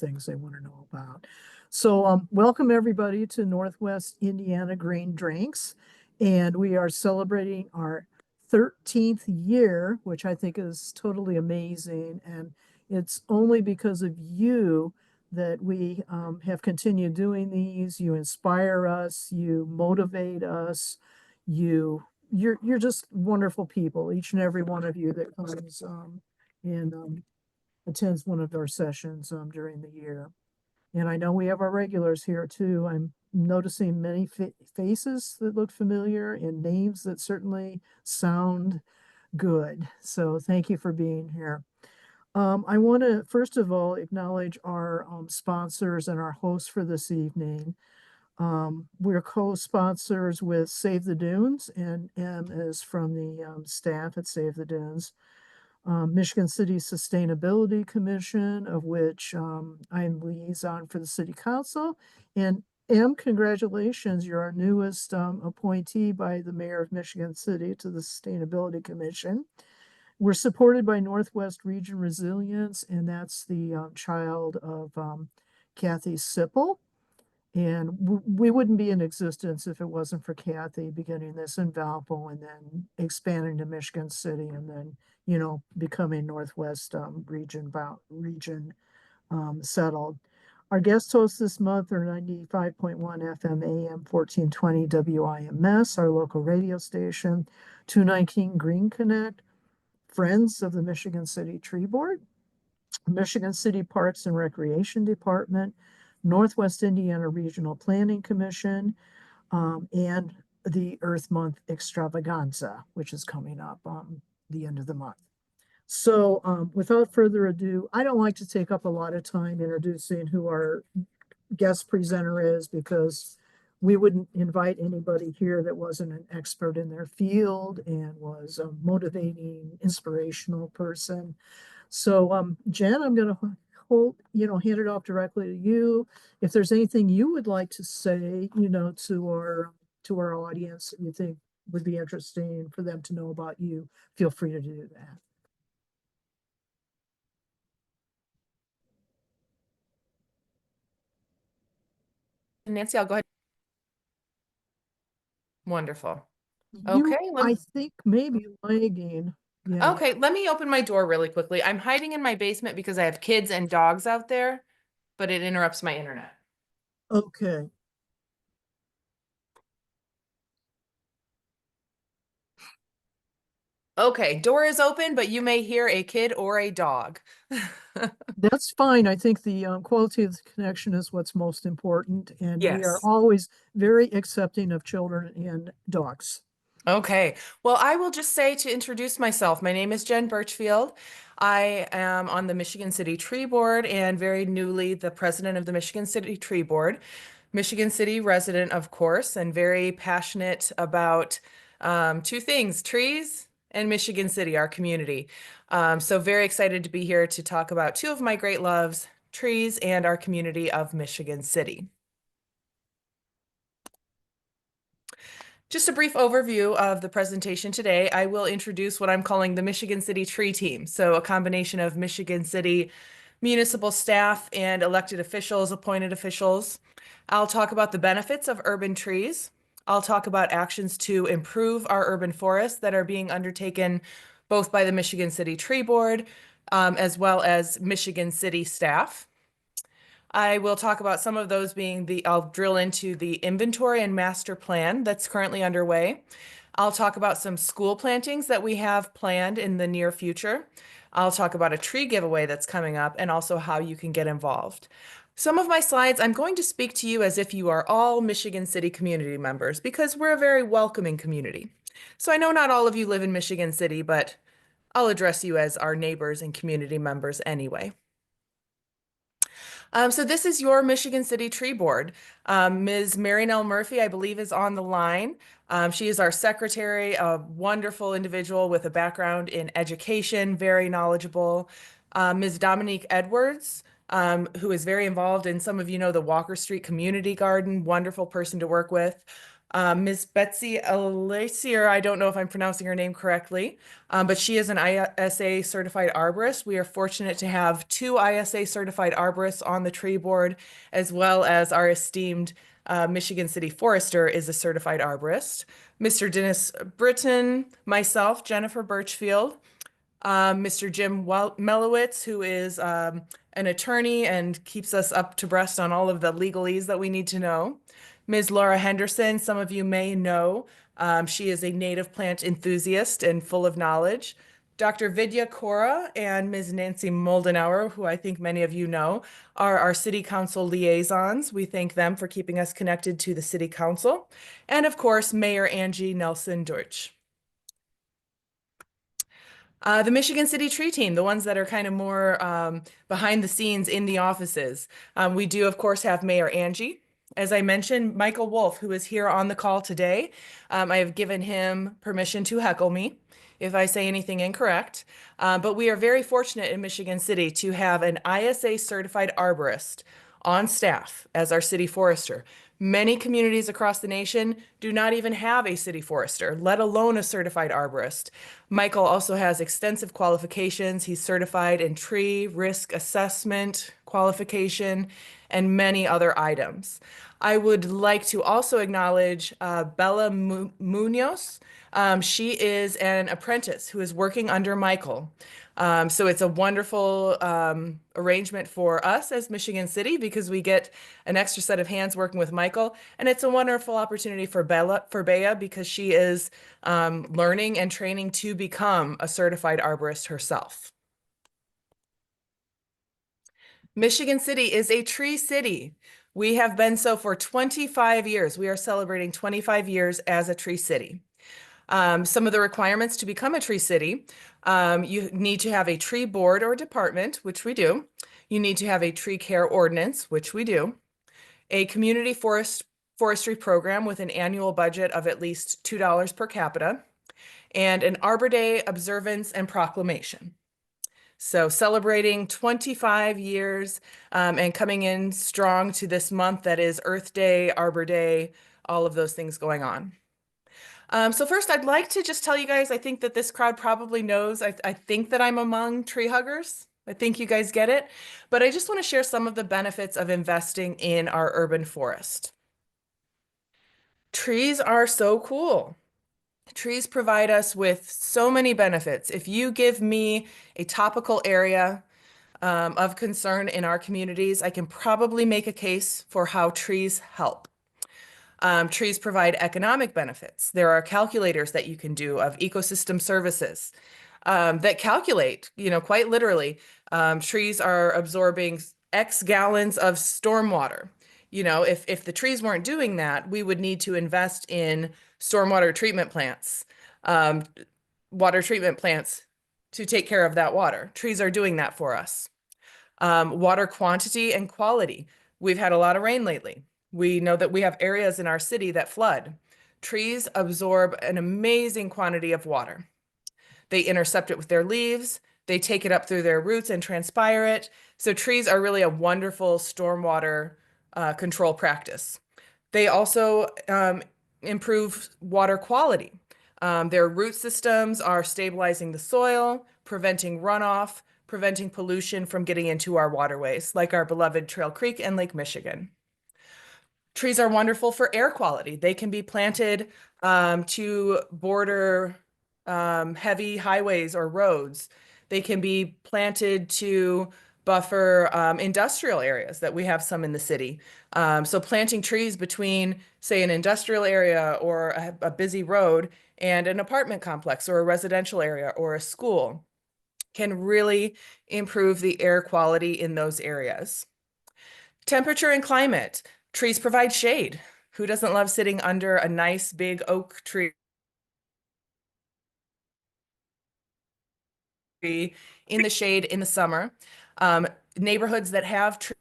things they want to know about. So welcome everybody to Northwest Indiana Green Drinks. And we are celebrating our 13th year, which I think is totally amazing. And it's only because of you that we have continued doing these. You inspire us, you motivate us, you're just wonderful people, each and every one of you that comes and attends one of our sessions during the year. And I know we have our regulars here too. I'm noticing many faces that look familiar and names that certainly sound good. So thank you for being here. I want to first of all acknowledge our sponsors and our hosts for this evening. We're co-sponsors with Save the Dunes, and M is from the staff at Save the Dunes. Michigan City Sustainability Commission, of which I'm liaison for the City Council. And M, congratulations, you're our newest appointee by the Mayor of Michigan City to the Sustainability Commission. We're supported by Northwest Region Resilience, and that's the child of Kathy Sipple. And we wouldn't be in existence if it wasn't for Kathy beginning this in Valpo and then expanding to Michigan City and then, becoming Northwest region settled. Our guest hosts this month are 95.1 FM AM 1420 WIMS, our local radio station, 219 Green Connect, Friends of the Michigan City Tree Board, Michigan City Parks and Recreation Department, Northwest Indiana Regional Planning Commission, and the Earth Month Extravaganza, which is coming up the end of the month. So without further ado, I don't like to take up a lot of time introducing who our guest presenter is because we wouldn't invite anybody here that wasn't an expert in their field and was a motivating, inspirational person. So Jen, I'm going to hand it off directly to you. If there's anything you would like to say, to our audience that you think would be interesting for them to know about you, feel free to do that. Nancy, I'll go ahead. Wonderful. You, Okay, I think maybe lagging. Yeah. okay, let me open my door really quickly. I'm hiding in my basement because I have kids and dogs out there, but it interrupts my internet. Okay. Okay, door is open, but you may hear a kid or a dog. That's fine. I think the quality of the connection is what's most important, and we are Yes. always very accepting of children and dogs. Okay. Well, I will just say to introduce myself, my name is Jen Birchfield. I am on the Michigan City Tree Board and very newly the president of the Michigan City Tree Board. Michigan City resident, of course, and very passionate about two things, trees and Michigan City, our community. So very excited to be here to talk about two of my great loves, trees and our community of Michigan City. Just a brief overview of the presentation today. I will introduce what I'm calling the Michigan City Tree Team. So a combination of Michigan City municipal staff and elected officials, appointed officials. I'll talk about the benefits of urban trees. I'll talk about actions to improve our urban forests that are being undertaken both by the Michigan City Tree Board as well as Michigan City staff. I will talk about some of those being I'll drill into the inventory and master plan that's currently underway. I'll talk about some school plantings that we have planned in the near future. I'll talk about a tree giveaway that's coming up and also how you can get involved. Some of my slides, I'm going to speak to you as if you are all Michigan City community members because we're a very welcoming community. So I know not all of you live in Michigan City, but I'll address you as our neighbors and community members anyway. So this is your Michigan City Tree Board. Ms. Marinelle Murphy, I believe, is on the line. She is our secretary, a wonderful individual with a background in education, very knowledgeable. Ms. Dominique Edwards, who is very involved in, some of you know, the Walker Street Community Garden, wonderful person to work with. Ms. Betsy Alessier, I don't know if I'm pronouncing her name correctly, but she is an ISA certified arborist. We are fortunate to have two ISA certified arborists on the tree board, as well as our esteemed Michigan City Forester is a certified arborist. Mr. Dennis Britton, myself, Jennifer Birchfield, Mr. Jim Melowitz, who is an attorney and keeps us up to breast on all of the legalese that we need to know. Ms. Laura Henderson, some of you may know. She is a native plant enthusiast and full of knowledge. Dr. Vidya Kora and Ms. Nancy Moldenauer, who I think many of you know, are our city council liaisons. We thank them for keeping us connected to the city council. And of course, Mayor Angie Nelson Deutsch. The Michigan City Tree Team, the ones that are kind of more behind the scenes in the offices. We do, of course, have Mayor Angie. As I mentioned, Michael Wolf, who is here on the call today, I have given him permission to heckle me if I say anything incorrect. But we are very fortunate in Michigan City to have an ISA certified arborist on staff as our city forester. Many communities across the nation do not even have a city forester, let alone a certified arborist. Michael also has extensive qualifications. He's certified in tree risk assessment qualification and many other items. I would like to also acknowledge Bella Munoz. She is an apprentice who is working under Michael. So it's a wonderful arrangement for us as Michigan City because we get an extra set of hands working with Michael, and it's a wonderful opportunity for Bea because she is learning and training to become a certified arborist herself. Michigan City is a tree city. We have been so for 25 years. We are celebrating 25 years as a tree city. Some of the requirements to become a tree city, you need to have a tree board or department, which we do. You need to have a tree care ordinance, which we do. A community forestry program with an annual budget of at least $2 per capita. And an Arbor Day observance and proclamation. So celebrating 25 years and coming in strong to this month that is Earth Day, Arbor Day, all of those things going on. So first, I'd like to just tell you guys, I think that this crowd probably knows, I think that I'm among tree huggers. I think you guys get it. But I just want to share some of the benefits of investing in our urban forest. Trees are so cool. Trees provide us with so many benefits. If you give me a topical area of concern in our communities, I can probably make a case for how trees help. Trees provide economic benefits. There are calculators that you can do of ecosystem services that calculate, quite literally, trees are absorbing X gallons of stormwater. If the trees weren't doing that, we would need to invest in stormwater treatment plants, um, water treatment plants to take care of that water. Trees are doing that for us. Water quantity and quality. We've had a lot of rain lately. We know that we have areas in our city that flood. Trees absorb an amazing quantity of water. They intercept it with their leaves. They take it up through their roots and transpire it. So trees are really a wonderful stormwater control practice. They also improve water quality. Their root systems are stabilizing the soil, preventing runoff, preventing pollution from getting into our waterways, like our beloved Trail Creek and Lake Michigan. Trees are wonderful for air quality. They can be planted to border heavy highways or roads. They can be planted to buffer industrial areas that we have some in the city. So planting trees between, say, an industrial area or a busy road and an apartment complex or a residential area or a school can really improve the air quality in those areas. Temperature and climate. Trees provide shade. Who doesn't love sitting under a nice big oak tree in the shade in the summer? Neighborhoods that have trees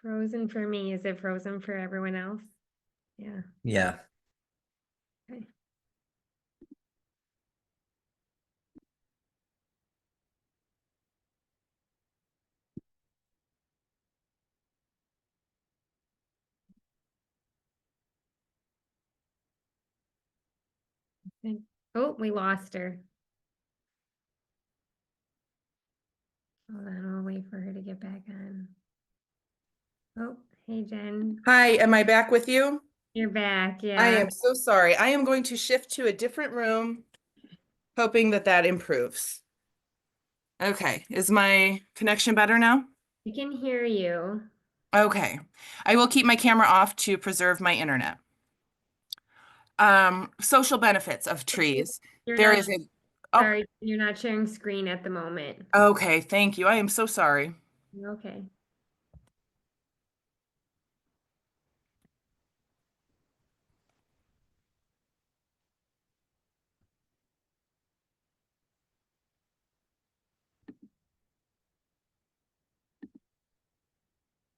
Frozen for me. Is it frozen for everyone else? Yeah. Yeah. Okay. And- Oh, we lost her. Hold on, I'll wait for her to get back on. Oh, hey Jen, Hi, am I back with you? you're back. I Yeah. am so sorry. I am going to shift to a different room, hoping that that improves. Okay, is my connection better now? We can hear you. Okay, I will keep my camera off to preserve my internet. Social benefits of trees. You're There not, is a, oh, sorry, you're not sharing screen at the moment. okay, thank you. I am so sorry. Okay.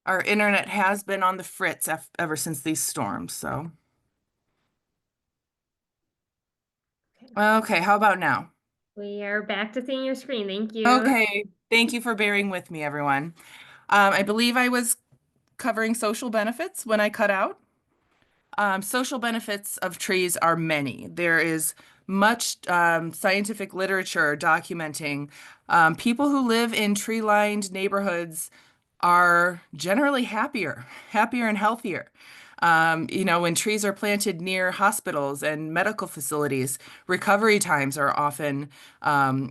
Our internet has been on the fritz ever since these storms, so. Okay. Okay, how about now? We are back to seeing your screen. Thank you. Okay, thank you for bearing with me, everyone. I believe I was covering social benefits when I cut out. Social benefits of trees are many. There is much scientific literature documenting people who live in tree-lined neighborhoods are generally happier and healthier. When trees are planted near hospitals and medical facilities, recovery times are often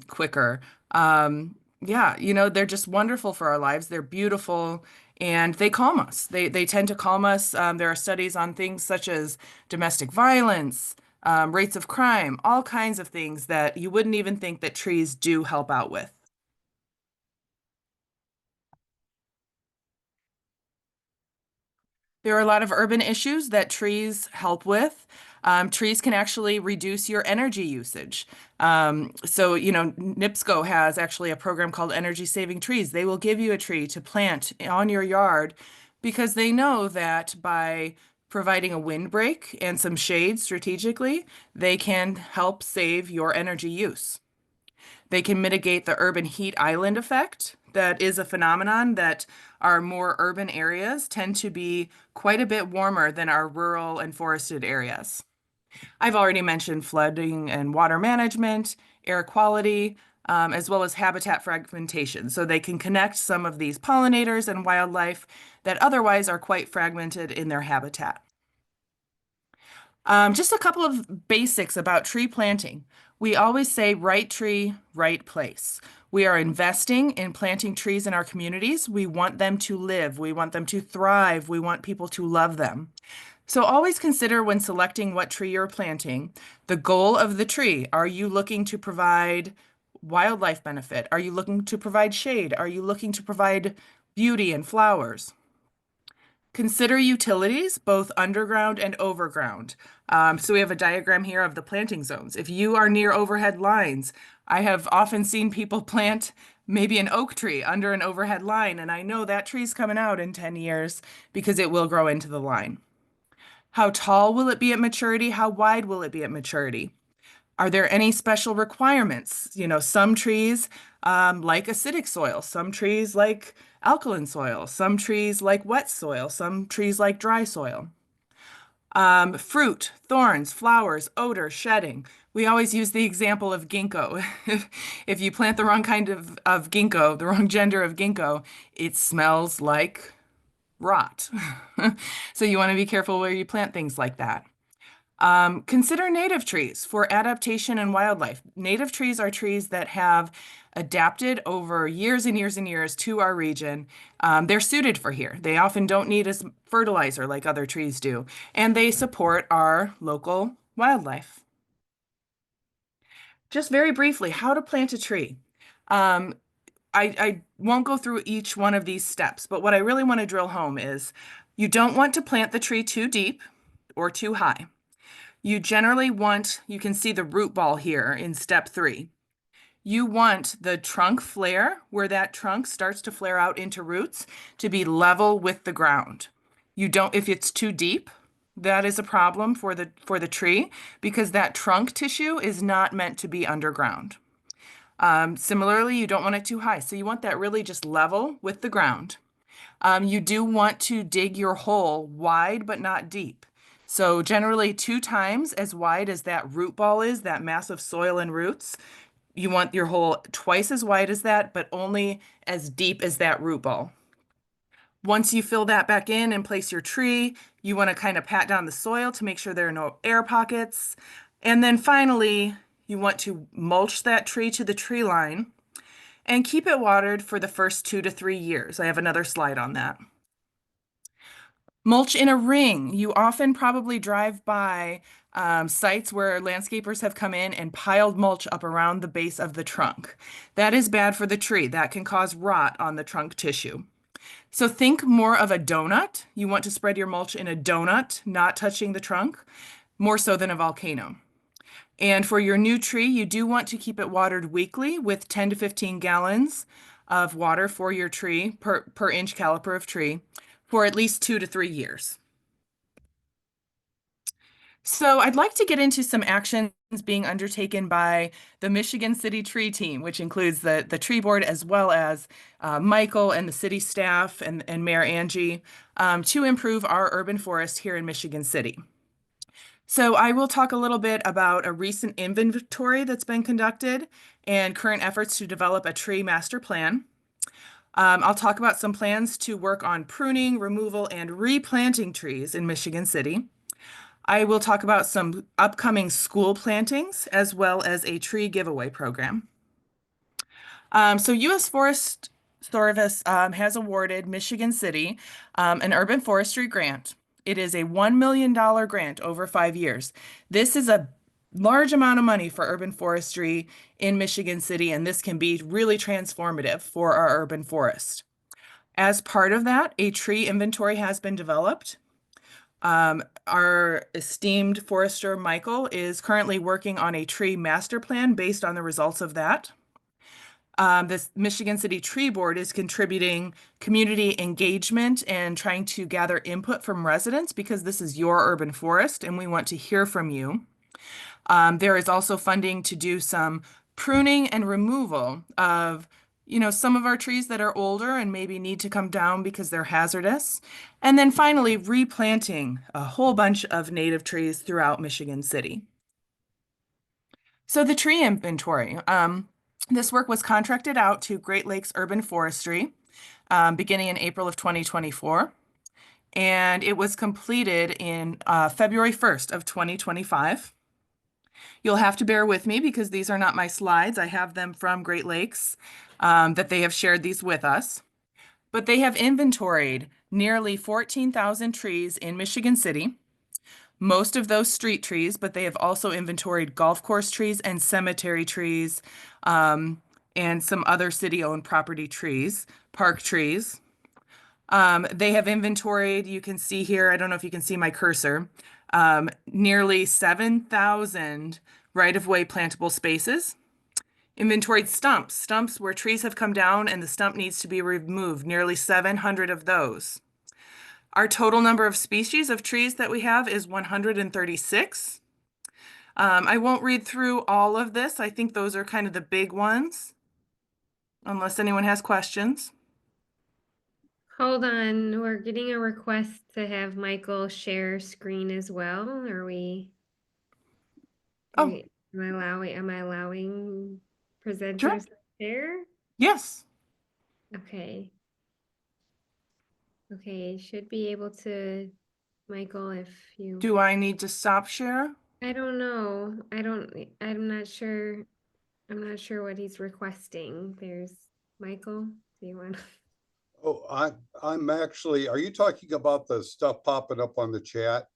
quicker. They're just wonderful for our lives. They're beautiful and they calm us. They tend to calm us. There are studies on things such as domestic violence, rates of crime, all kinds of things that you wouldn't even think that trees do help out with. There are a lot of urban issues that trees help with. Trees can actually reduce your energy usage. NIPSCO has actually a program called Energy Saving Trees. They will give you a tree to plant on your yard because they know that by providing a windbreak and some shade strategically, they can help save your energy use. They can mitigate the urban heat island effect. That is a phenomenon that our more urban areas tend to be quite a bit warmer than our rural and forested areas. I've already mentioned flooding and water management, air quality, as well as habitat fragmentation. So they can connect some of these pollinators and wildlife that otherwise are quite fragmented in their habitat. Just a couple of basics about tree planting. We always say right tree, right place. We are investing in planting trees in our communities. We want them to live. We want them to thrive. We want people to love them. So always consider when selecting what tree you're planting, the goal of the tree. Are you looking to provide wildlife benefit? Are you looking to provide shade? Are you looking to provide beauty and flowers? Consider utilities, both underground and overground. So we have a diagram here of the planting zones. If you are near overhead lines, I have often seen people plant maybe an oak tree under an overhead line, and I know that tree's coming out in 10 years because it will grow into the line. How tall will it be at maturity? How wide will it be at maturity? Are there any special requirements? Some trees like acidic soil, some trees like alkaline soil, some trees like wet soil, some trees like dry soil. Fruit, thorns, flowers, odor, shedding. We always use the example of ginkgo. If you plant the wrong kind of ginkgo, the wrong gender of ginkgo, it smells like rot. So you want to be careful where you plant things like that. Consider native trees for adaptation and wildlife. Native trees are trees that have adapted over years and years and years to our region. They're suited for here. They often don't need as fertilizer like other trees do, and they support our local wildlife. Just very briefly, how to plant a tree. Um, I won't go through each one of these steps, but what I really want to drill home is you don't want to plant the tree too deep or too high. You generally want, you can see the root ball here in step 3. you want the trunk flare, where that trunk starts to flare out into roots, to be level with the ground. You don't, if it's too deep, that is a problem for the tree because that trunk tissue is not meant to be underground. Similarly, you don't want it too high. So you want that really just level with the ground. You do want to dig your hole wide but not deep. So generally 2 times as wide as that root ball is, that mass of soil and roots. You want your hole twice as wide as that, but only as deep as that root ball. Once you fill that back in and place your tree, you want to kind of pat down the soil to make sure there are no air pockets. And then finally, you want to mulch that tree to the tree line and keep it watered for the first 2 to 3 years. I have another slide on that. Mulch in a ring. You often probably drive by sites where landscapers have come in and piled mulch up around the base of the trunk. That is bad for the tree. That can cause rot on the trunk tissue. So think more of a donut. You want to spread your mulch in a donut, not touching the trunk, more so than a volcano. And for your new tree, you do want to keep it watered weekly with 10 to 15 gallons of water for your tree per inch caliper of tree for at least 2 to 3 years. So I'd like to get into some actions being undertaken by the Michigan City Tree Team, which includes the tree board as well as Michael and the city staff and Mayor Angie to improve our urban forest here in Michigan City. So I will talk a little bit about a recent inventory that's been conducted and current efforts to develop a tree master plan. I'll talk about some plans to work on pruning, removal, and replanting trees in Michigan City. I will talk about some upcoming school plantings as well as a tree giveaway program. So U.S. Forest Service has awarded Michigan City an urban forestry grant. It is a $1 million grant over 5 years. This is a large amount of money for urban forestry in Michigan City, and this can be really transformative for our urban forest. As part of that, a tree inventory has been developed. Our esteemed forester, Michael, is currently working on a tree master plan based on the results of that. This Michigan City Tree Board is contributing community engagement and trying to gather input from residents because this is your urban forest and we want to hear from you. There is also funding to do some pruning and removal of, some of our trees that are older and maybe need to come down because they're hazardous. And then finally, replanting a whole bunch of native trees throughout Michigan City. So the tree inventory. This work was contracted out to Great Lakes Urban Forestry beginning in April of 2024. And it was completed in February 1st of 2025. You'll have to bear with me because these are not my slides. I have them from Great Lakes that they have shared these with us. But they have inventoried nearly 14,000 trees in Michigan City, most of those street trees, but they have also inventoried golf course trees and cemetery trees and some other city-owned property trees, park trees. They have inventoried, you can see here, I don't know if you can see my cursor, nearly 7,000 right-of-way plantable spaces. Inventoried stumps where trees have come down and the stump needs to be removed, nearly 700 of those. Our total number of species of trees that we have is 136. I won't read through all of this. I think those are kind of the big ones, unless anyone has questions. Hold on, we're getting a request to have Michael share screen as well. Are we? Oh, Am I allowing sure. presenters to share? Yes. Okay. Okay, should be able to, Michael, if you. Do I need to stop share? I don't know. I'm not sure. I'm not sure what he's requesting. There's Michael. Do you want? Oh, I'm actually, are you talking about the stuff popping up on the chat?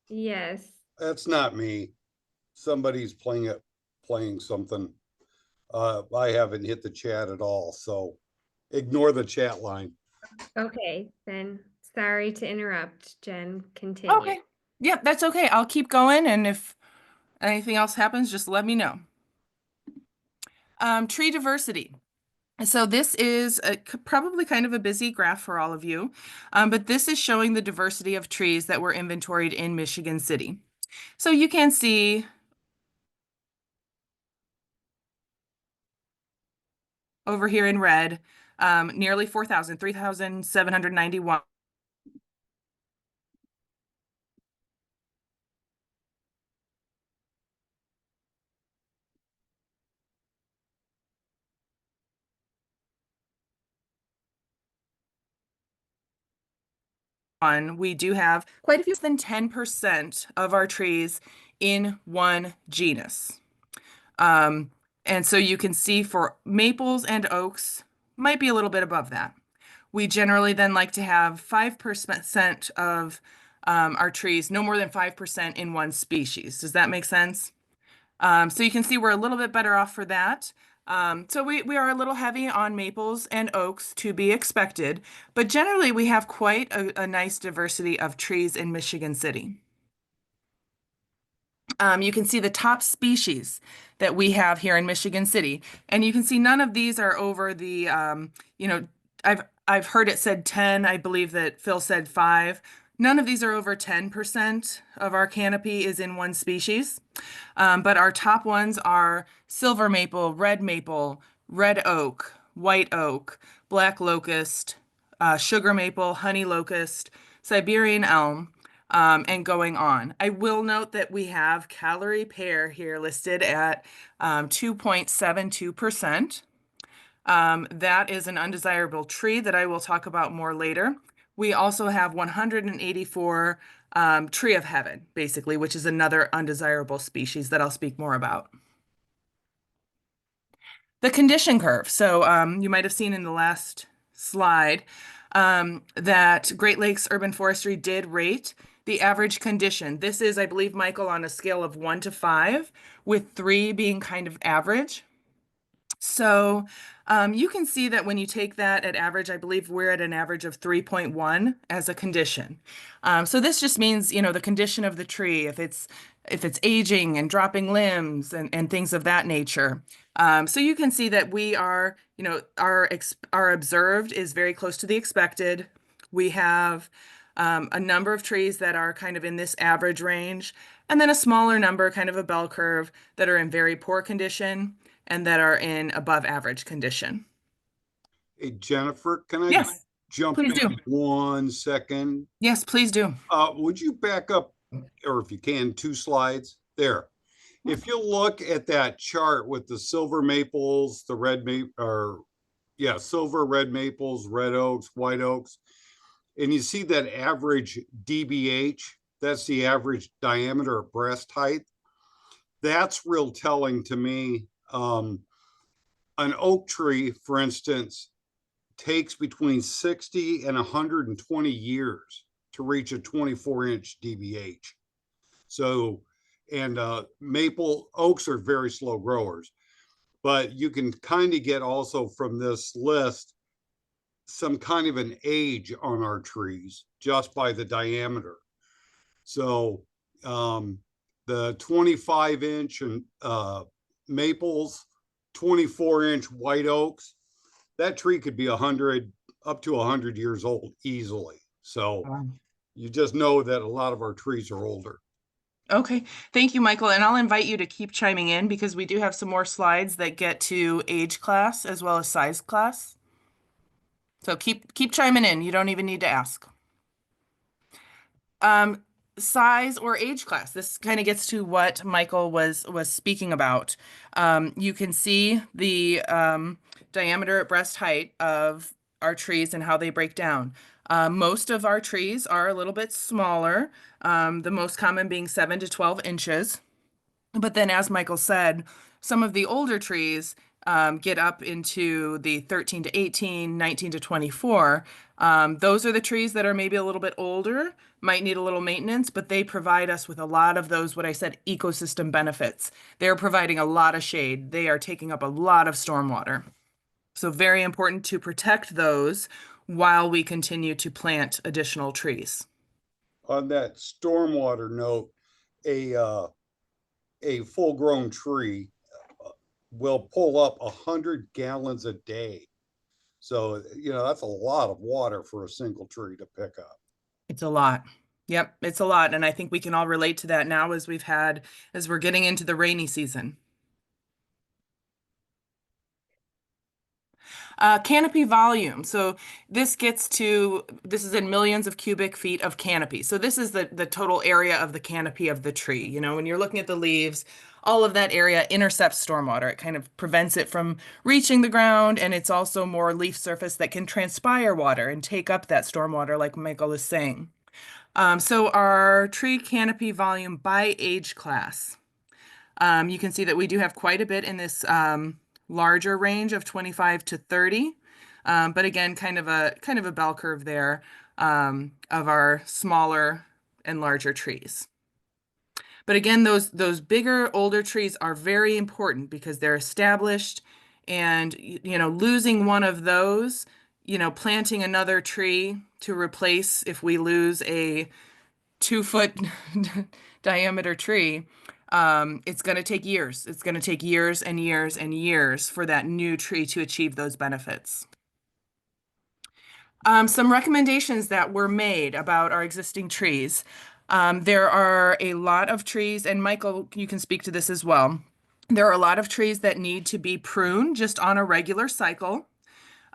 Yes. That's not me. Somebody's playing something. I haven't hit the chat at all, so ignore the chat line. Okay, then sorry to interrupt, Jen. Continue. Okay. Yep, that's okay. I'll keep going, and if anything else happens, just let me know. Tree diversity. So this is probably kind of a busy graph for all of you, but this is showing the diversity of trees that were inventoried in Michigan City. So you can see over here in red, nearly 4,000, 3,791. We do have quite a few, less than 10% of our trees in one genus. And so you can see for maples and oaks, might be a little bit above that. We generally then like to have 5% of our trees, no more than 5% in one species. Does that make sense? So you can see we're a little bit better off for that. So we are a little heavy on maples and oaks, to be expected, but generally we have quite a nice diversity of trees in Michigan City. You can see the top species that we have here in Michigan City, and you can see none of these are over the, I've heard it said 10, I believe that Phil said 5. None of these are over 10% of our canopy is in one species. But our top ones are silver maple, red oak, white oak, black locust, sugar maple, honey locust, Siberian elm, and going on. I will note that we have calorie pear here listed at 2.72%. That is an undesirable tree that I will talk about more later. We also have 184 tree of heaven, basically, which is another undesirable species that I'll speak more about. The condition curve. So you might have seen in the last slide that Great Lakes Urban Forestry did rate the average condition. This is, I believe, Michael, on a scale of 1 to 5, with 3 being kind of average. So you can see that when you take that at average, I believe we're at an average of 3.1 as a condition. So this just means, the condition of the tree, if it's aging and dropping limbs and things of that nature. So you can see that we are, our observed is very close to the expected. We have a number of trees that are kind of in this average range, and then a smaller number, kind of a bell curve, that are in very poor condition and that are in above average condition. Hey, Jennifer, can I Yes, jump please in do. 1 second? Yes, please do. Would you back up, or if you can, 2 slides? There. If you look at that chart with the silver maples, the red maple, or yeah, silver, red maples, red oaks, white oaks, and you see that average DBH, that's the average diameter of breast height. That's real telling to me. An oak tree, for instance, takes between 60 and 120 years to reach a 24-inch DBH. So, and maple oaks are very slow growers, but you can kind of get also from this list some kind of an age on our trees just by the diameter. So the 25-inch and maples, 24-inch white oaks, that tree could be 100 up to 100 years old easily. So you just know that a lot of our trees are older. Okay, thank you, Michael. And I'll invite you to keep chiming in because we do have some more slides that get to age class as well as size class. So keep chiming in. You don't even need to ask. Size or age class. This kind of gets to what Michael was speaking about. You can see the diameter at breast height of our trees and how they break down. Most of our trees are a little bit smaller, the most common being 7 to 12 inches. But then, as Michael said, some of the older trees get up into the 13 to 18, 19 to 24. Those are the trees that are maybe a little bit older, might need a little maintenance, but they provide us with a lot of those, what I said, ecosystem benefits. They're providing a lot of shade. They are taking up a lot of stormwater. So very important to protect those while we continue to plant additional trees. On that stormwater note, a full-grown tree, will pull up 100 gallons a day. So, that's a lot of water for a single tree to pick up. It's a lot. Yep, it's a lot. And I think we can all relate to that now as we're getting into the rainy season. Canopy volume. So this is in millions of cubic feet of canopy. So this is the total area of the canopy of the tree. You know, when you're looking at the leaves, all of that area intercepts stormwater. It kind of prevents it from reaching the ground, and it's also more leaf surface that can transpire water and take up that stormwater, like Michael is saying. So our tree canopy volume by age class. You can see that we do have quite a bit in this larger range of 25 to 30. But again, kind of a bell curve there of our smaller and larger trees. But again, those bigger, older trees are very important because they're established, and losing one of those, planting another tree to replace if we lose a 2-foot diameter tree, it's going to take years. It's going to take years and years and years for that new tree to achieve those benefits. Some recommendations that were made about our existing trees. There are a lot of trees, and Michael, you can speak to this as well. There are a lot of trees that need to be pruned just on a regular cycle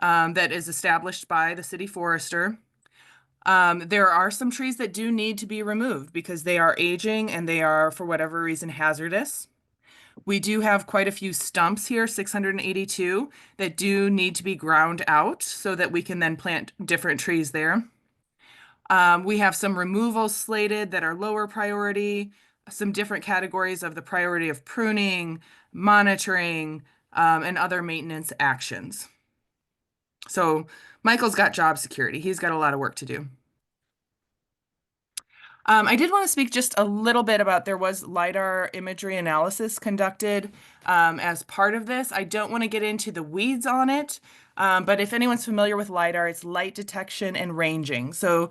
that is established by the city forester. There are some trees that do need to be removed because they are aging and they are, for whatever reason, hazardous. We do have quite a few stumps here, 682, that do need to be ground out so that we can then plant different trees there. We have some removals slated that are lower priority, some different categories of the priority of pruning, monitoring, and other maintenance actions. So Michael's got job security. He's got a lot of work to do. I did want to speak just a little bit about there was LiDAR imagery analysis conducted as part of this. I don't want to get into the weeds on it, but if anyone's familiar with LiDAR, it's light detection and ranging. So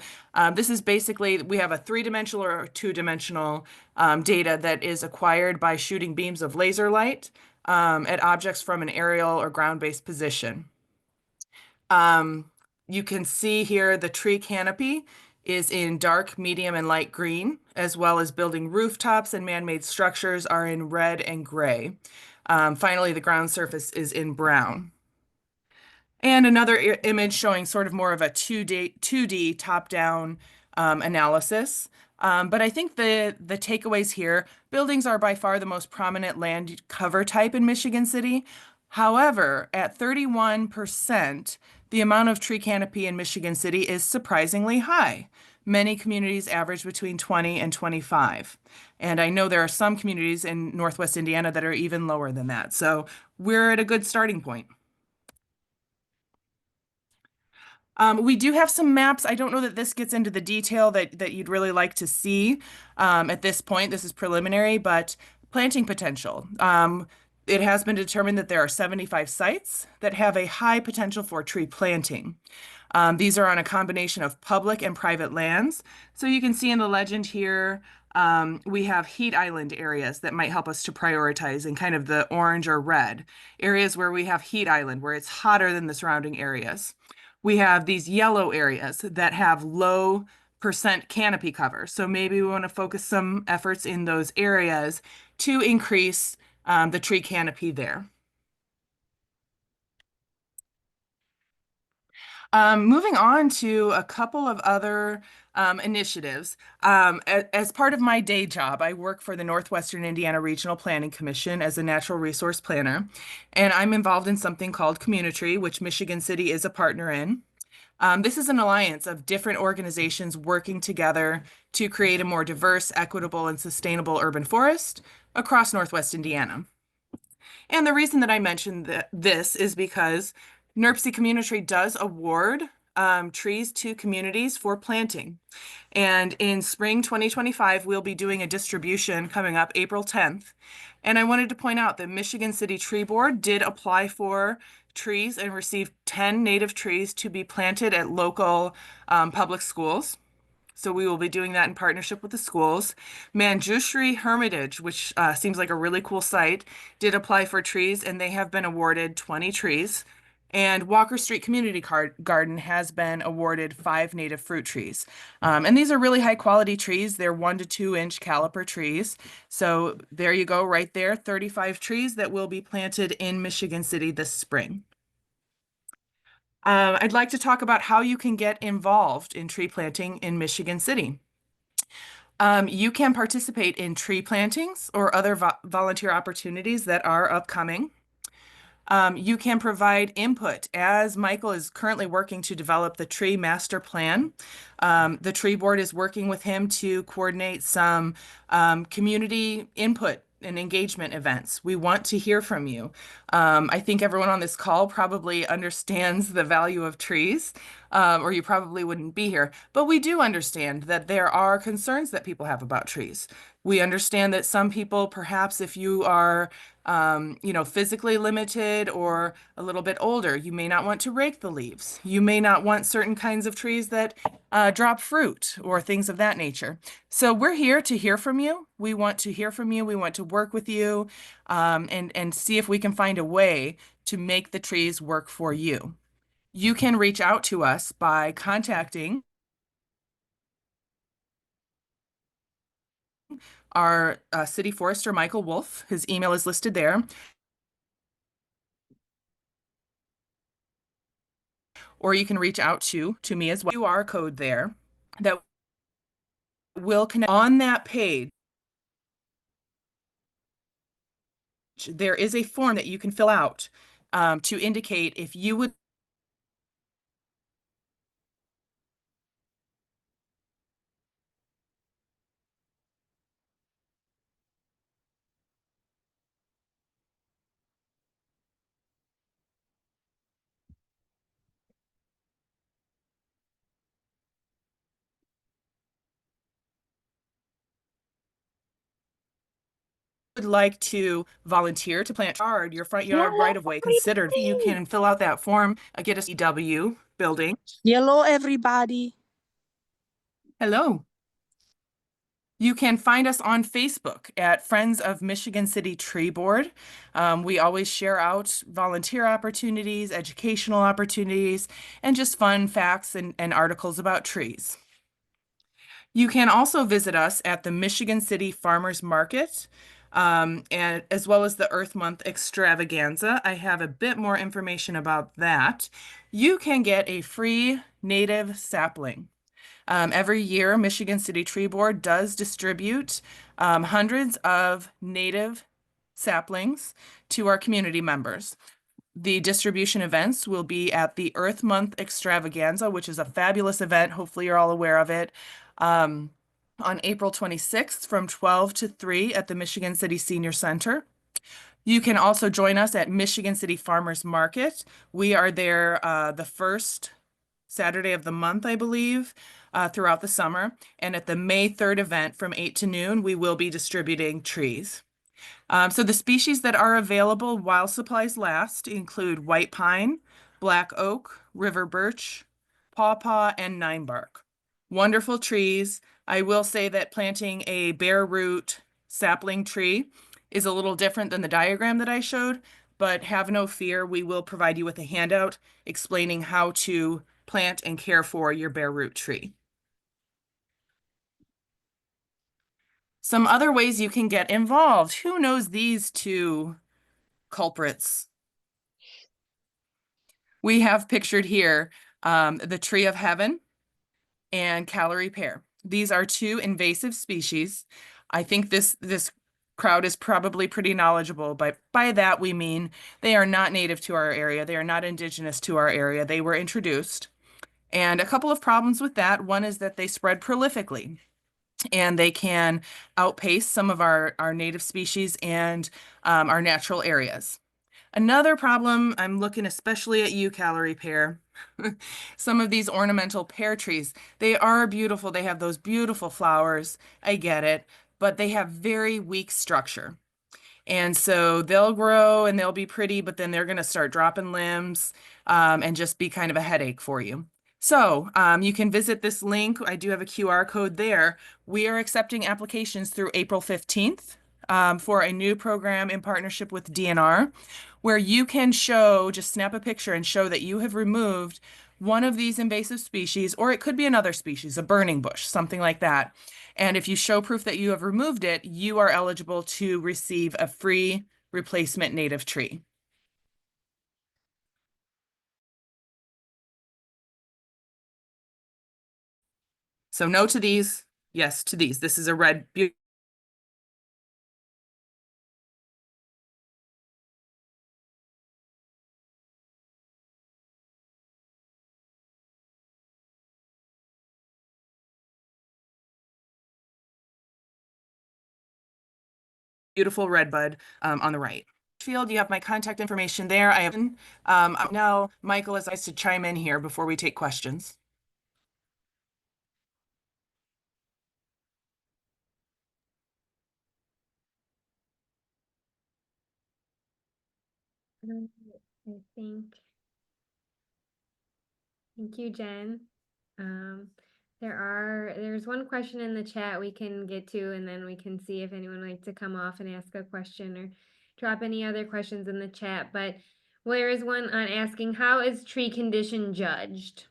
this is basically, we have a 3-dimensional or 2-dimensional data that is acquired by shooting beams of laser light at objects from an aerial or ground-based position. You can see here the tree canopy is in dark, medium, and light green, as well as building rooftops and man-made structures are in red and gray. Finally, the ground surface is in brown. And another image showing sort of more of a 2D top-down analysis. But I think the takeaways here, buildings are by far the most prominent land cover type in Michigan City. However, at 31%, the amount of tree canopy in Michigan City is surprisingly high. Many communities average between 20 and 25. And I know there are some communities in Northwest Indiana that are even lower than that. So we're at a good starting point. We do have some maps. I don't know that this gets into the detail that you'd really like to see at this point. This is preliminary, but planting potential. It has been determined that there are 75 sites that have a high potential for tree planting. These are on a combination of public and private lands. So you can see in the legend here, we have heat island areas that might help us to prioritize in kind of the orange or red. Areas where we have heat island, where it's hotter than the surrounding areas. We have these yellow areas that have low percent canopy cover. So maybe we want to focus some efforts in those areas to increase the tree canopy there. Moving on to a couple of other initiatives. As part of my day job, I work for the Northwestern Indiana Regional Planning Commission as a natural resource planner, and I'm involved in something called Community, which Michigan City is a partner in. This is an alliance of different organizations working together to create a more diverse, equitable, and sustainable urban forest across Northwest Indiana. And the reason that I mentioned this is because NERPC Community does award trees to communities for planting. And in spring 2025, we'll be doing a distribution coming up April 10th. And I wanted to point out that Michigan City Tree Board did apply for trees and received 10 native trees to be planted at local public schools. So we will be doing that in partnership with the schools. Manjushri Hermitage, which seems like a really cool site, did apply for trees and they have been awarded 20 trees. And Walker Street Community Garden has been awarded 5 native fruit trees. And these are really high quality trees. They're 1 to 2 inch caliper trees. So there you go, right there, 35 trees that will be planted in Michigan City this spring. I'd like to talk about how you can get involved in tree planting in Michigan City. You can participate in tree plantings or other volunteer opportunities that are upcoming. You can provide input as Michael is currently working to develop the tree master plan. The tree board is working with him to coordinate some community input and engagement events. We want to hear from you. I think everyone on this call probably understands the value of trees, or you probably wouldn't be here. But we do understand that there are concerns that people have about trees. We understand that some people, perhaps if you are physically limited or a little bit older, you may not want to rake the leaves. You may not want certain kinds of trees that drop fruit or things of that nature. So we're here to hear from you. We want to hear from you. We want to work with you and see if we can find a way to make the trees work for you. You can reach out to us by contacting our city forester, Michael Wolf. His email is listed there. Or you can reach out to me as well. QR code there that will connect. On that page, there is a form that you can fill out to indicate if you would like to volunteer to plant your front yard right of way, considered. You can fill out that form, get a CW building. Hello, everybody. Hello. You can find us on Facebook at Friends of Michigan City Tree Board. We always share out volunteer opportunities, educational opportunities, and just fun facts and articles about trees. You can also visit us at the Michigan City Farmers Market, and as well as the Earth Month Extravaganza. I have a bit more information about that. You can get a free native sapling. Every year, Michigan City Tree Board does distribute hundreds of native saplings to our community members. The distribution events will be at the Earth Month Extravaganza, which is a fabulous event. Hopefully, you're all aware of it. On April 26th from 12 to 3 at the Michigan City Senior Center. You can also join us at Michigan City Farmers Market. We are there the first Saturday of the month, I believe, throughout the summer. And at the May 3rd event from 8 to noon, we will be distributing trees. So the species that are available while supplies last include white pine, black oak, river birch, pawpaw, and ninebark. Wonderful trees. I will say that planting a bare root sapling tree is a little different than the diagram that I showed, but have no fear, we will provide you with a handout explaining how to plant and care for your bare root tree. Some other ways you can get involved. Who knows these two culprits? We have pictured here the tree of heaven and calorie pear. These are two invasive species. I think this crowd is probably pretty knowledgeable, but by that we mean they are not native to our area. They are not indigenous to our area. They were introduced. And a couple of problems with that. One is that they spread prolifically and they can outpace some of our native species and our natural areas. Another problem, I'm looking especially at you, calorie pear. Some of these ornamental pear trees, they are beautiful. They have those beautiful flowers. I get it, but they have very weak structure. And so they'll grow and they'll be pretty, but then they're going to start dropping limbs and just be kind of a headache for you. So you can visit this link. I do have a QR code there. We are accepting applications through April 15th for a new program in partnership with DNR, where you can show, just snap a picture and show that you have removed one of these invasive species, or it could be another species, a burning bush, something like that. And if you show proof that you have removed it, you are eligible to receive a free replacement native tree. So no to these, yes to these. This is a red, beautiful red bud on the right. Birchfield, you have my contact information there. I have now Michael is nice to chime in here before we take questions. I think. Thank you, Jen. There's one question in the chat we can get to, and then we can see if anyone would like to come off and ask a question or drop any other questions in the chat. But there is one on asking, how is tree condition judged?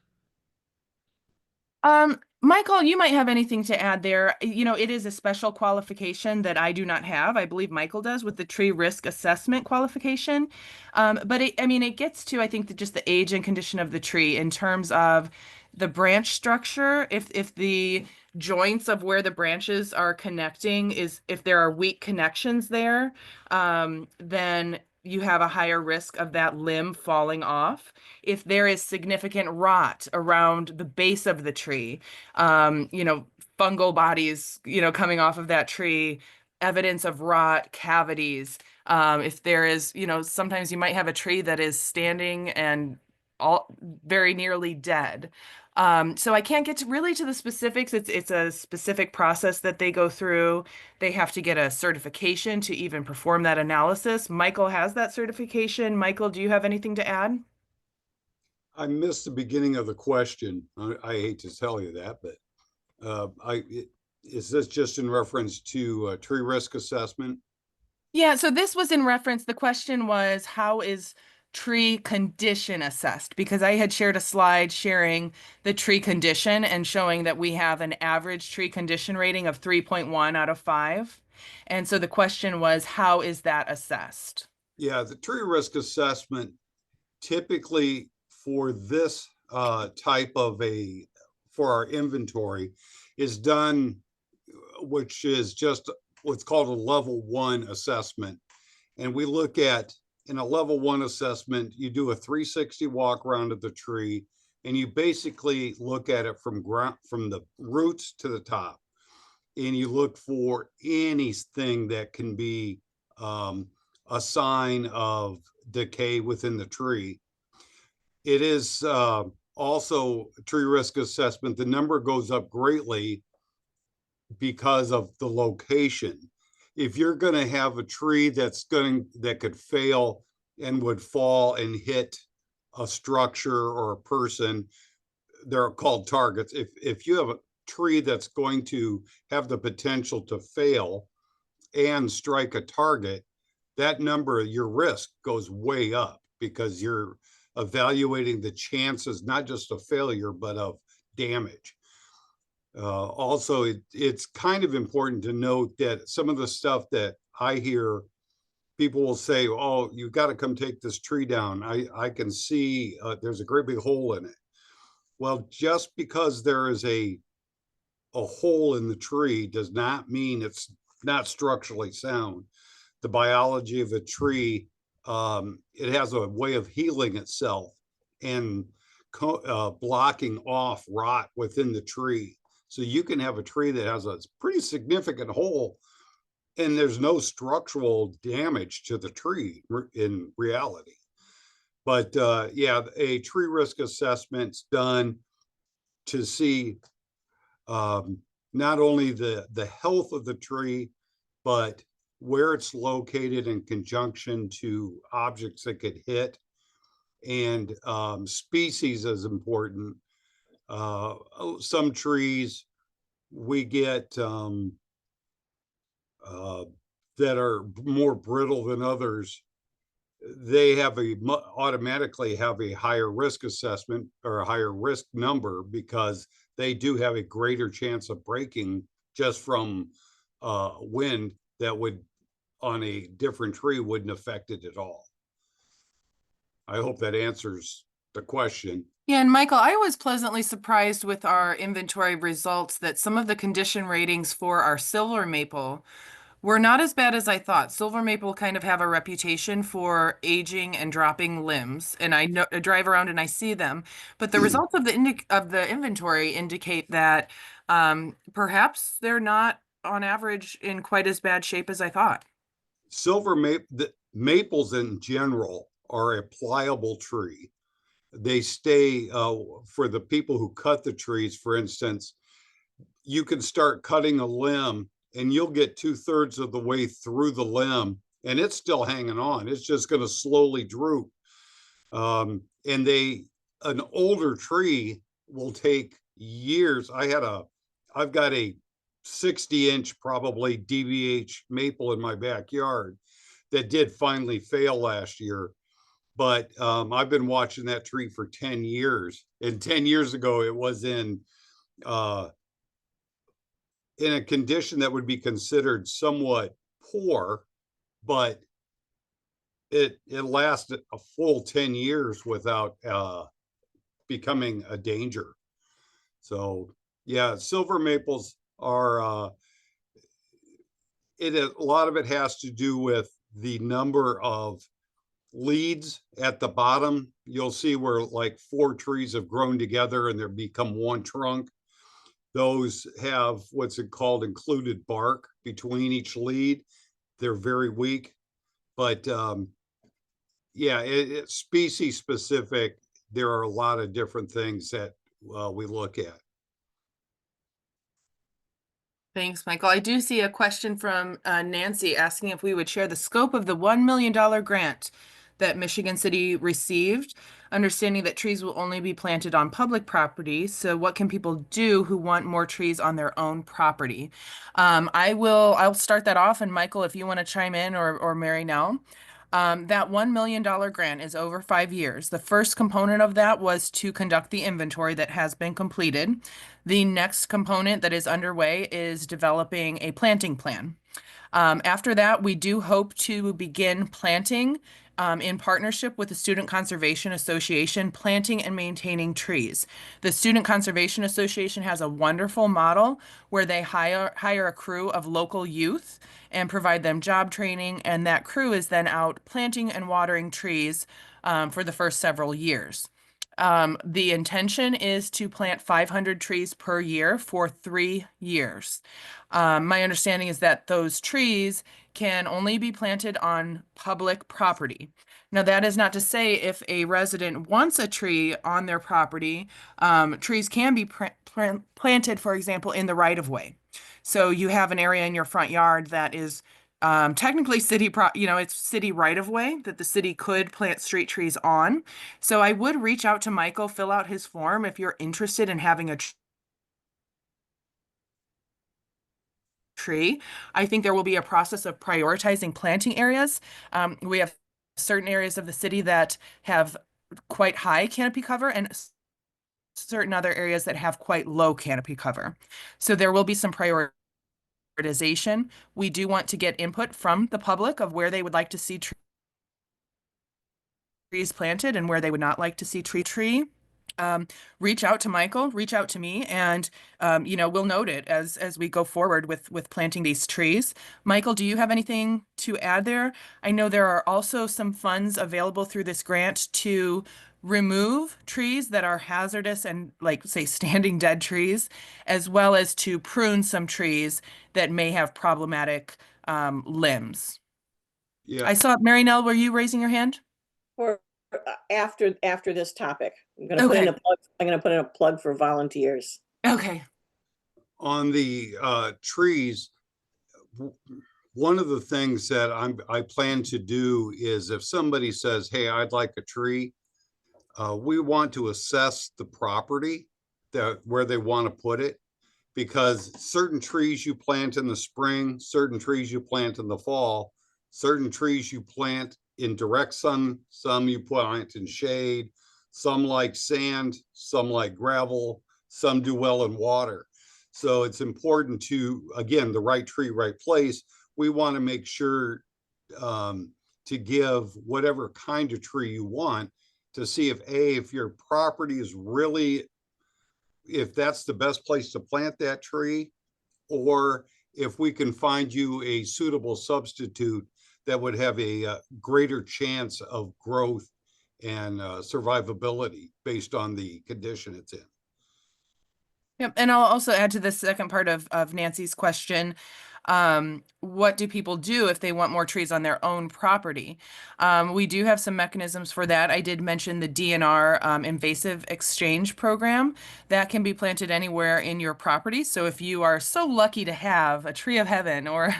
Michael, you might have anything to add there. You know, it is a special qualification that I do not have. I believe Michael does with the tree risk assessment qualification. But I mean, it gets to, I think, just the age and condition of the tree in terms of the branch structure. If the joints of where the branches are connecting if there are weak connections there, then you have a higher risk of that limb falling off. If there is significant rot around the base of the tree, you know, fungal bodies, you know, coming off of that tree, evidence of rot, cavities. If there is, you know, sometimes you might have a tree that is standing and all very nearly dead. So I can't get really to the specifics. It's a specific process that they go through. They have to get a certification to even perform that analysis. Michael has that certification. Michael, do you have anything to add? I missed the beginning of the question. I hate to tell you that, but is this just in reference to tree risk assessment? Yeah, so this was in reference, the question was, how is tree condition assessed? Because I had shared a slide sharing the tree condition and showing that we have an average tree condition rating of 3.1 out of 5. And so the question was, how is that assessed? Yeah, the tree risk assessment typically for this type of for our inventory is done, which is just what's called a level 1 assessment. And we look at, in a level 1 assessment, you do a 360 walk around of the tree, and you basically look at it from the roots to the top. And you look for anything that can be a sign of decay within the tree. It is also tree risk assessment. The number goes up greatly because of the location. If you're going to have a tree that could fail and would fall and hit a structure or a person, they're called targets. If you have a tree that's going to have the potential to fail and strike a target, that number, your risk goes way up because you're evaluating the chances, not just of failure, but of damage. Also, it's kind of important to note that some of the stuff that I hear, people will say, oh, you got to come take this tree down. I can see there's a great big hole in it. Well, just because there is a hole in the tree does not mean it's not structurally sound. The biology of a tree, it has a way of healing itself and blocking off rot within the tree. So you can have a tree that has a pretty significant hole and there's no structural damage to the tree in reality. But yeah, a tree risk assessment's done to see not only the health of the tree, but where it's located in conjunction to objects that could hit, and species is important. Some trees we get that are more brittle than others. They have automatically have a higher risk assessment or a higher risk number because they do have a greater chance of breaking just from wind that would on a different tree wouldn't affect it at all. I hope that answers the question. Yeah, and Michael, I was pleasantly surprised with our inventory results that some of the condition ratings for our silver maple were not as bad as I thought. Silver maple kind of have a reputation for aging and dropping limbs, and I drive around and I see them. But the results of the inventory indicate that perhaps they're not on average in quite as bad shape as I thought. Silver maples in general are a pliable tree. They stay for the people who cut the trees, for instance, you can start cutting a limb and you'll get 2/3 of the way through the limb and it's still hanging on. It's just going to slowly droop. And an older tree will take years. I've got a 60-inch probably DVH maple in my backyard that did finally fail last year. But I've been watching that tree for 10 years. And 10 years ago, it was in a condition that would be considered somewhat poor, but it lasted a full 10 years without becoming a danger. So yeah, silver maples are a lot of it has to do with the number of leads at the bottom. You'll see where like 4 trees have grown together and they become one trunk. Those have what's called included bark between each lead. They're very weak, but yeah, it's species specific. There are a lot of different things that we look at. Thanks, Michael. I do see a question from Nancy asking if we would share the scope of the $1 million grant that Michigan City received, understanding that trees will only be planted on public property. So what can people do who want more trees on their own property? I'll start that off. And Michael, if you want to chime in or Mary now. That $1 million grant is over 5 years. The first component of that was to conduct the inventory that has been completed. The next component that is underway is developing a planting plan. After that, we do hope to begin planting in partnership with the Student Conservation Association, planting and maintaining trees. The Student Conservation Association has a wonderful model where they hire a crew of local youth and provide them job training, and that crew is then out planting and watering trees for the first several years. The intention is to plant 500 trees per year for 3 years. My understanding is that those trees can only be planted on public property. Now, that is not to say if a resident wants a tree on their property, trees can be planted, for example, in the right of way. So you have an area in your front yard that is technically it's city right of way that the city could plant street trees on. So I would reach out to Michael, fill out his form if you're interested in having a tree. I think there will be a process of prioritizing planting areas. We have certain areas of the city that have quite high canopy cover and certain other areas that have quite low canopy cover. So there will be some prioritization. We do want to get input from the public of where they would like to see trees planted and where they would not like to see tree. Reach out to Michael, reach out to me, and we'll note it as we go forward with planting these trees. Michael, do you have anything to add there? I know there are also some funds available through this grant to remove trees that are hazardous and like say standing dead trees, as well as to prune some trees that may have problematic limbs. Yeah. I saw Mary Nell, were you raising your hand? For after this topic, I'm gonna put in a plug. I'm gonna put in a plug for volunteers. Okay. On the trees, one of the things that I plan to do is if somebody says, hey, I'd like a tree, we want to assess the property where they want to put it, because certain trees you plant in the spring, certain trees you plant in the fall, certain trees you plant in direct sun, some you plant in shade, some like sand, some like gravel, some do well in water. So it's important to, again, the right tree, right place. We want to make sure to give whatever kind of tree you want, to see if your property is really, if that's the best place to plant that tree, or if we can find you a suitable substitute that would have a greater chance of growth and survivability based on the condition it's in. Yep, and I'll also add to the second part of Nancy's question. What do people do if they want more trees on their own property? We do have some mechanisms for that. I did mention the DNR invasive exchange program that can be planted anywhere in your property. So if you are so lucky to have a tree of heaven or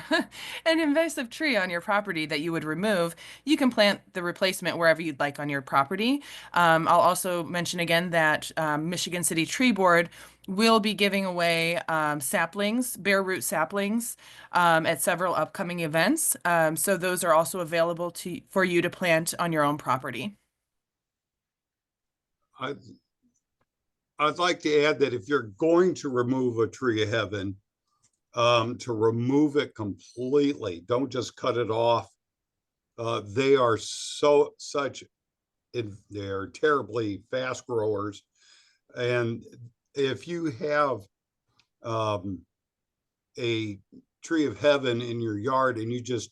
an invasive tree on your property that you would remove, you can plant the replacement wherever you'd like on your property. I'll also mention again that Michigan City Tree Board will be giving away saplings, bare root saplings, at several upcoming events. So those are also available for you to plant on your own property. I'd like to add that if you're going to remove a tree of heaven, to remove it completely, don't just cut it off. They are they're terribly fast growers. And if you have a tree of heaven in your yard and you just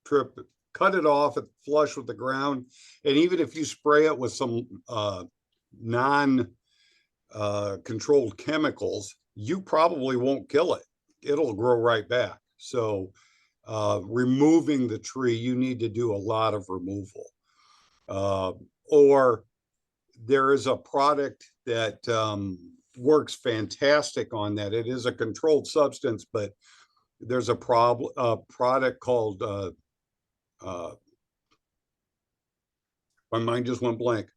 cut it off at flush with the ground, and even if you spray it with some non-controlled chemicals, you probably won't kill it. It'll grow right back. So removing the tree, you need to do a lot of removal. Or there is a product that works fantastic on that. It is a controlled substance, but there's a product called, my mind just went blank,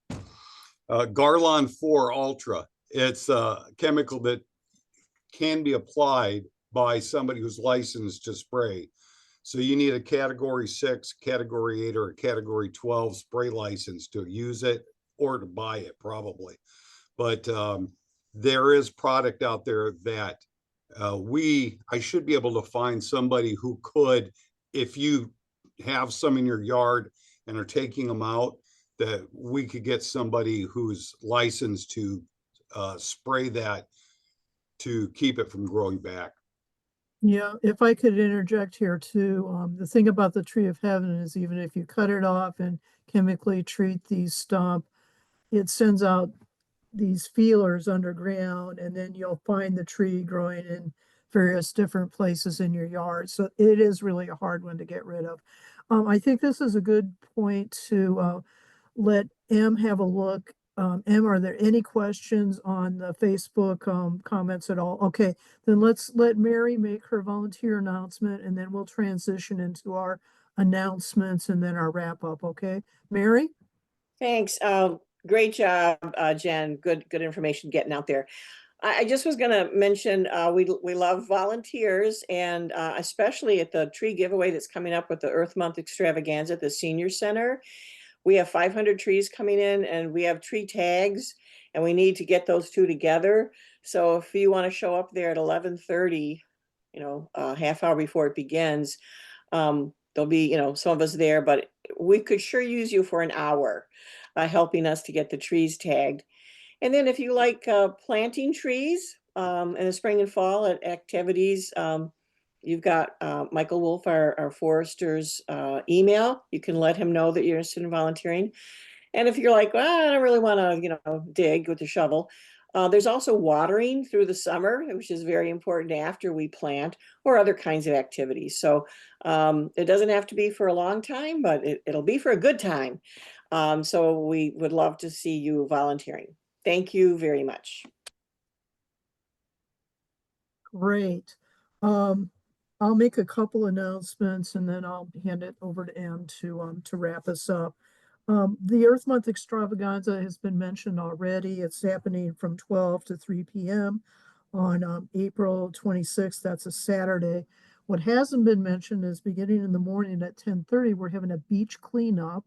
Garlon 4 Ultra. It's a chemical that can be applied by somebody who's licensed to spray. So you need a category 6, category 8, or a category 12 spray license to use it, or to buy it probably. But there is product out there that I should be able to find somebody who could, if you have some in your yard and are taking them out, that we could get somebody who's licensed to spray that to keep it from growing back. Yeah, if I could interject here too, the thing about the tree of heaven is even if you cut it off and chemically treat the stump, it sends out these feelers underground, and then you'll find the tree growing in various different places in your yard. So it is really a hard one to get rid of. I think this is a good point to let Em have a look. Em, are there any questions on the Facebook comments at all? Okay, then let's let Mary make her volunteer announcement, and then we'll transition into our announcements and then our wrap up. Okay, Mary? Thanks. Great job, Jen. Good information getting out there. I just was going to mention we love volunteers, and especially at the tree giveaway that's coming up with the Earth Month extravaganza at the Senior Center. We have 500 trees coming in, and we have tree tags, and we need to get those two together. So if you want to show up there at 11:30, half hour before it begins, there'll be, some of us there, but we could sure use you for an hour helping us to get the trees tagged. And then if you like planting trees in the spring and fall at activities, you've got Michael Wolf, our forester's email. You can let him know that you're interested in volunteering. And if you're like, well, I don't really want to, dig with the shovel, there's also watering through the summer, which is very important after we plant, or other kinds of activities. So it doesn't have to be for a long time, but it'll be for a good time. So we would love to see you volunteering. Thank you very much. Great. I'll make a couple announcements and then I'll hand it over to Em to wrap us up. The Earth Month extravaganza has been mentioned already. It's happening from 12 to 3 p.m. on April 26th. That's a Saturday. What hasn't been mentioned is beginning in the morning at 10:30, we're having a beach cleanup.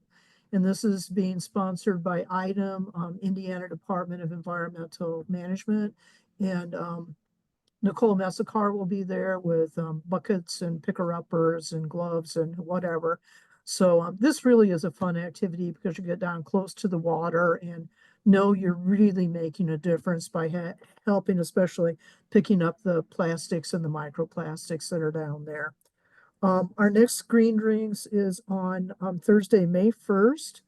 And this is being sponsored by IDEM, Indiana Department of Environmental Management. And Nicole Messakar will be there with buckets and picker-uppers and gloves and whatever. So this really is a fun activity because you get down close to the water and know you're really making a difference by helping, especially picking up the plastics and the microplastics that are down there. Our next Green Drinks is on Thursday, May 1st.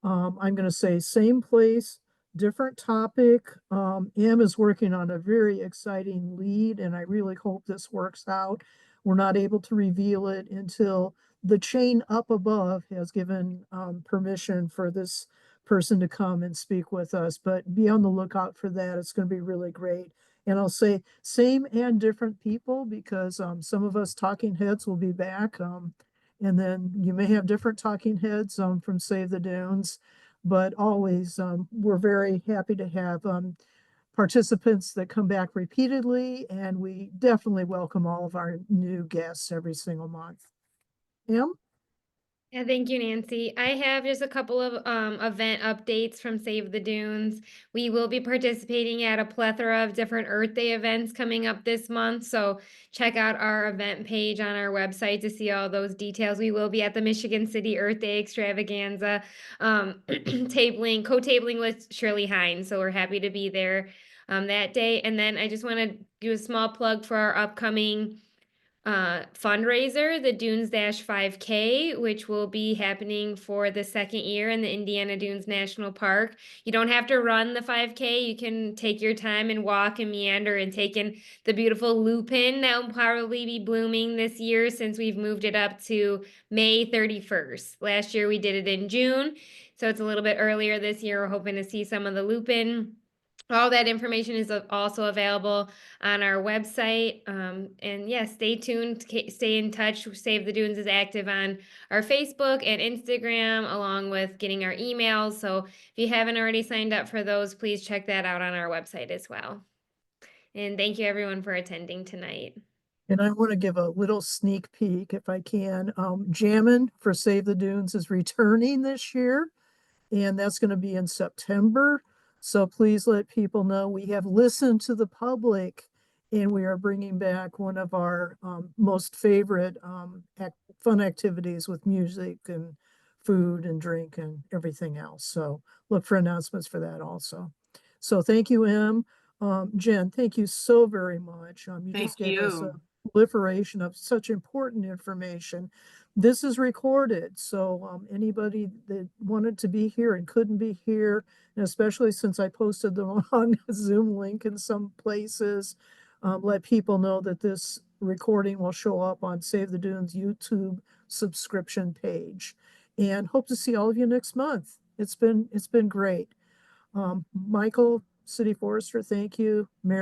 I'm going to say same place, different topic. Em is working on a very exciting lead, and I really hope this works out. We're not able to reveal it until the chain up above has given permission for this person to come and speak with us, but be on the lookout for that. It's going to be really great. And I'll say same and different people because some of us talking heads will be back. And then you may have different talking heads from Save the Dunes, but always we're very happy to have participants that come back repeatedly, and we definitely welcome all of our new guests every single month. Em? Yeah, thank you, Nancy. I have just a couple of event updates from Save the Dunes. We will be participating at a plethora of different Earth Day events coming up this month. So check out our event page on our website to see all those details. We will be at the Michigan City Earth Day extravaganza, co-tabling with Shirley Hines. So we're happy to be there that day. And then I just want to do a small plug for our upcoming fundraiser, the Dunes 5K, which will be happening for the second year in the Indiana Dunes National Park. You don't have to run the 5K. You can take your time and walk and meander and take in the beautiful lupin that will probably be blooming this year since we've moved it up to May 31st. Last year we did it in June, so it's a little bit earlier this year. We're hoping to see some of the lupin. All that information is also available on our website. And yeah, stay tuned, stay in touch. Save the Dunes is active on our Facebook and Instagram, along with getting our emails. So if you haven't already signed up for those, please check that out on our website as well. And thank you everyone for attending tonight. And I want to give a little sneak peek if I can. Jammin' for Save the Dunes is returning this year, and that's going to be in September. So please let people know we have listened to the public, and we are bringing back one of our most favorite fun activities with music and food and drink and everything else. So look for announcements for that also. So thank you, Em. Jen, thank you so very much. You Thank just gave us a you. proliferation of such important information. This is recorded, so anybody that wanted to be here and couldn't be here, and especially since I posted the wrong Zoom link in some places, let people know that this recording will show up on Save the Dunes YouTube subscription page. And hope to see all of you next month. It's been great. Michael, City Forester, thank you. Mary.